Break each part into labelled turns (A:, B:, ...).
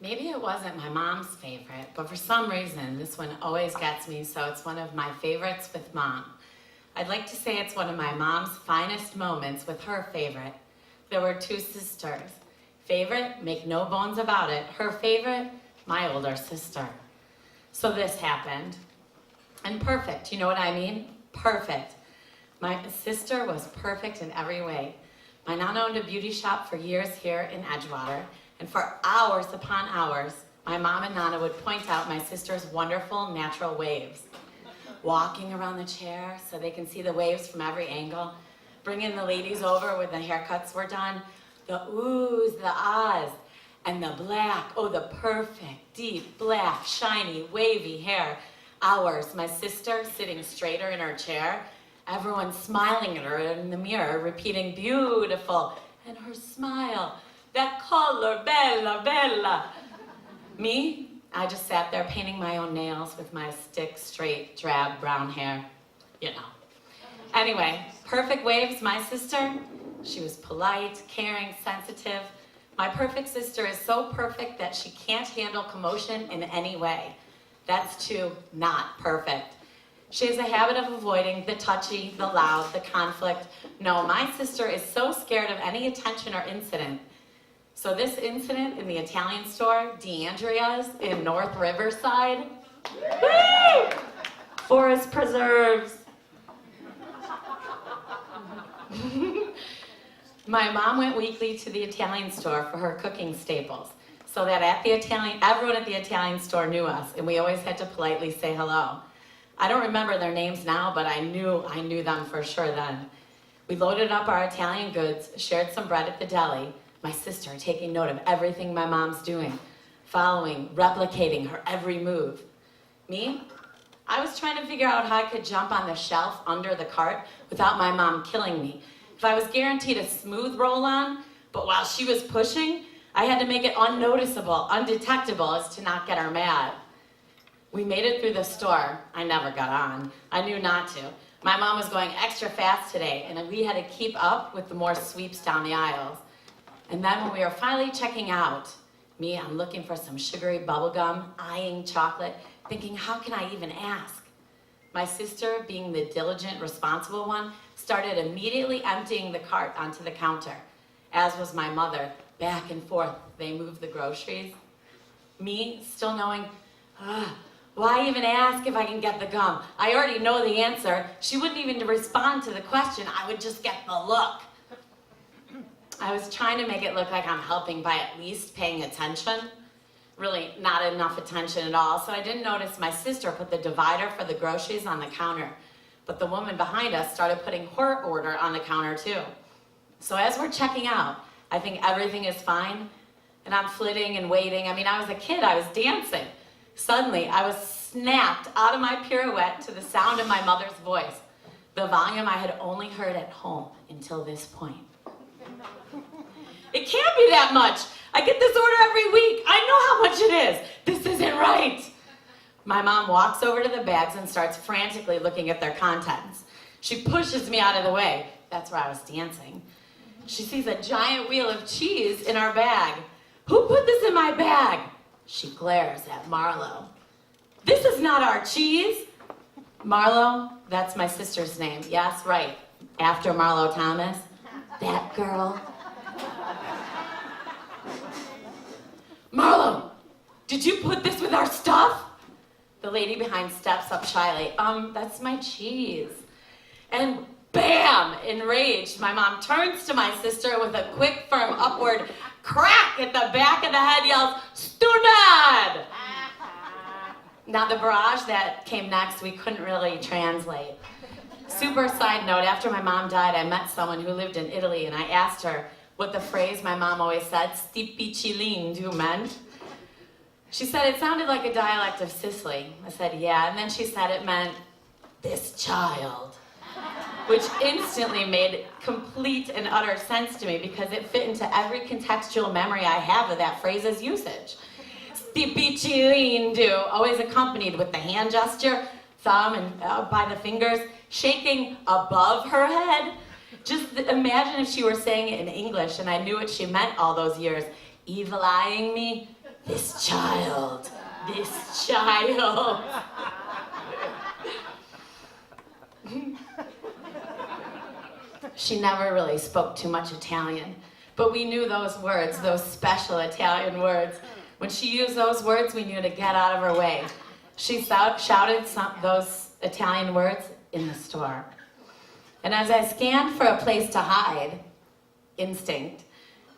A: Maybe it wasn't my mom's favorite, but for some reason, this one always gets me, so it's one of my favorites with Mom. I'd like to say it's one of my mom's finest moments with her favorite. There were two sisters. Favorite, make no bones about it. Her favorite, my older sister. So this happened. And perfect, you know what I mean? Perfect. My sister was perfect in every way. My Nana owned a beauty shop for years here in Edgewater, and for hours upon hours, my mom and Nana would point out my sister's wonderful natural waves. Walking around the chair so they can see the waves from every angle, bringing the ladies over when the haircuts were done, the oohs, the ahs, and the black, oh, the perfect, deep, black, shiny, wavy hair. Hours, my sister sitting straighter in her chair, everyone smiling at her in the mirror, repeating beautiful, and her smile, that color, bella, bella. Me, I just sat there painting my own nails with my stick, straight, drab, brown hair, you know. Anyway, perfect waves, my sister, she was polite, caring, sensitive. My perfect sister is so perfect that she can't handle commotion in any way. That's too not perfect. She has a habit of avoiding the touchy, the loud, the conflict. No, my sister is so scared of any attention or incident. So this incident in the Italian store, DeAndrea's in North Riverside, woo! Forest preserves. My mom went weekly to the Italian store for her cooking staples, so that everyone at the Italian store knew us, and we always had to politely say hello. I don't remember their names now, but I knew them for sure then. We loaded up our Italian goods, shared some bread at the deli, my sister taking note of everything my mom's doing, following, replicating her every move. Me? I was trying to figure out how I could jump on the shelf under the cart without my mom killing me. If I was guaranteed a smooth roll on, but while she was pushing, I had to make it unnoticeable, undetectable, as to not get her mad. We made it through the store. I never got on. I knew not to. My mom was going extra fast today, and we had to keep up with the more sweeps down the aisles. And then when we were finally checking out, me, I'm looking for some sugary bubble gum, eyeing chocolate, thinking, how can I even ask? My sister, being the diligent, responsible one, started immediately emptying the cart onto the counter, as was my mother. Back and forth, they moved the groceries. Me, still knowing, why even ask if I can get the gum? I already know the answer. She wouldn't even respond to the question. I would just get the look. I was trying to make it look like I'm helping by at least paying attention. Really not enough attention at all, so I didn't notice my sister put the divider for the groceries on the counter. But the woman behind us started putting her order on the counter too. So as we're checking out, I think everything is fine, and I'm flitting and waiting. I mean, I was a kid, I was dancing. Suddenly, I was snapped out of my pirouette to the sound of my mother's voice, the volume I had only heard at home until this point. It can't be that much. I get this order every week. I know how much it is. This isn't right. My mom walks over to the bags and starts frantically looking at their contents. She pushes me out of the way. That's where I was dancing. She sees a giant wheel of cheese in our bag. Who put this in my bag? She glares at Marlo. This is not our cheese. Marlo, that's my sister's name. Yes, right. After Marlo Thomas. That girl. Marlo, did you put this with our stuff? The lady behind steps up shyly. That's my cheese. And bam, enraged, my mom turns to my sister with a quick, firm upward crack at the back of the head, yells, "Stunad!" Now the barrage that came next, we couldn't really translate. Super side note, after my mom died, I met someone who lived in Italy, and I asked her what the phrase my mom always said, "sti piccilin," meant. She said it sounded like a dialect of Sicily. I said, yeah, and then she said it meant, "this child," which instantly made complete and utter sense to me because it fit into every contextual memory I have of that phrase's usage. "Sti piccilin," always accompanied with the hand gesture, thumb and by the fingers, shaking above her head. Just imagine if she were saying it in English and I knew what she meant all those years. Evil-eyeing me, This child. This child. She never really spoke too much Italian, but we knew those words, those special Italian words. When she used those words, we knew to get out of her way. She shouted those Italian words in the store. And as I scanned for a place to hide, instinct.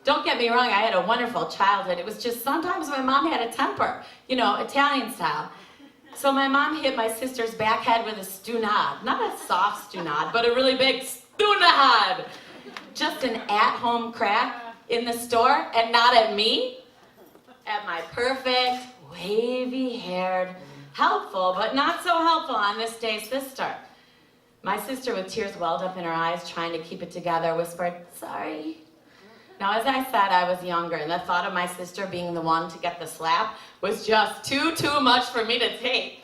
A: Don't get me wrong, I had a wonderful childhood. It was just sometimes my mom had a temper, you know, Italian style. So my mom hit my sister's back head with a stunad. Not a soft stunad, but a really big stunad. Just an at-home crack in the store, and not at me. At my perfect, wavy-haired, helpful, but not so helpful on this day sister. My sister, with tears welled up in her eyes, trying to keep it together, whispered, "Sorry." Now, as I said, I was younger, and the thought of my sister being the one to get the slap was just too much for me to take.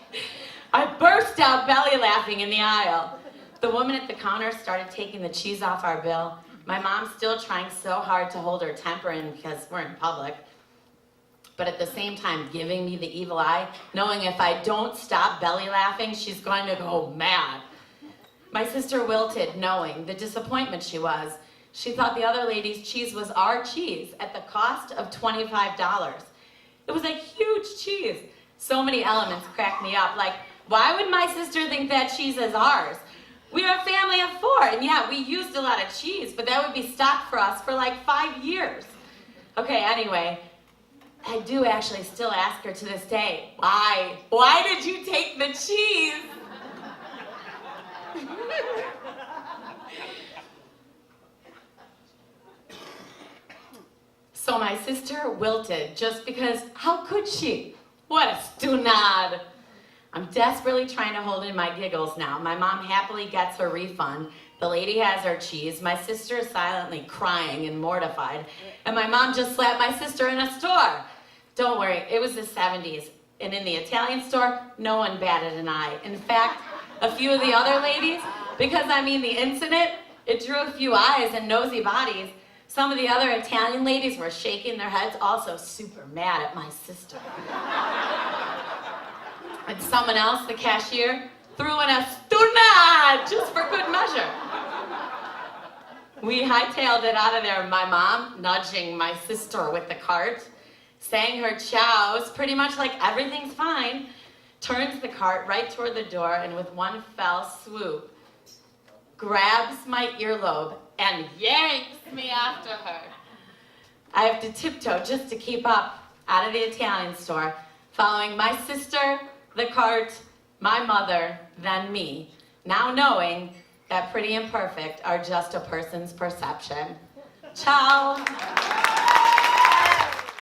A: I burst out belly laughing in the aisle. The woman at the counter started taking the cheese off our bill. My mom still trying so hard to hold her temper in because we're in public, but at the same time giving me the evil eye, knowing if I don't stop belly laughing, she's going to go mad. My sister wilted, knowing the disappointment she was. She thought the other lady's cheese was our cheese at the cost of $25. It was a huge cheese. So many elements cracked me up, like, why would my sister think that cheese is ours? We are a family of 4, and yeah, we used a lot of cheese, but that would be stocked for us for like 5 years. Okay, anyway, I do actually still ask her to this day, why? Why did you take the cheese? So my sister wilted just because, how could she? What a stunad. I'm desperately trying to hold in my giggles now. My mom happily gets her refund. The lady has her cheese. My sister is silently crying and mortified. And my mom just slapped my sister in a store. Don't worry, it was the 70s. And in the Italian store, no one batted an eye. In fact, a few of the other ladies, because I mean the incident, it drew a few eyes and nosy bodies. Some of the other Italian ladies were shaking their heads, also super mad at my sister. And someone else, the cashier, threw in a stunad just for good measure. We hightailed it out of there, my mom nudging my sister with the cart, saying her chows, pretty much like everything's fine, turns the cart right toward the door and with one fell swoop, grabs my earlobe and yanks me after her. I have to tiptoe just to keep up out of the Italian store, following my sister, the cart, my mother, then me, now knowing that pretty and perfect are just a person's perception. Ciao.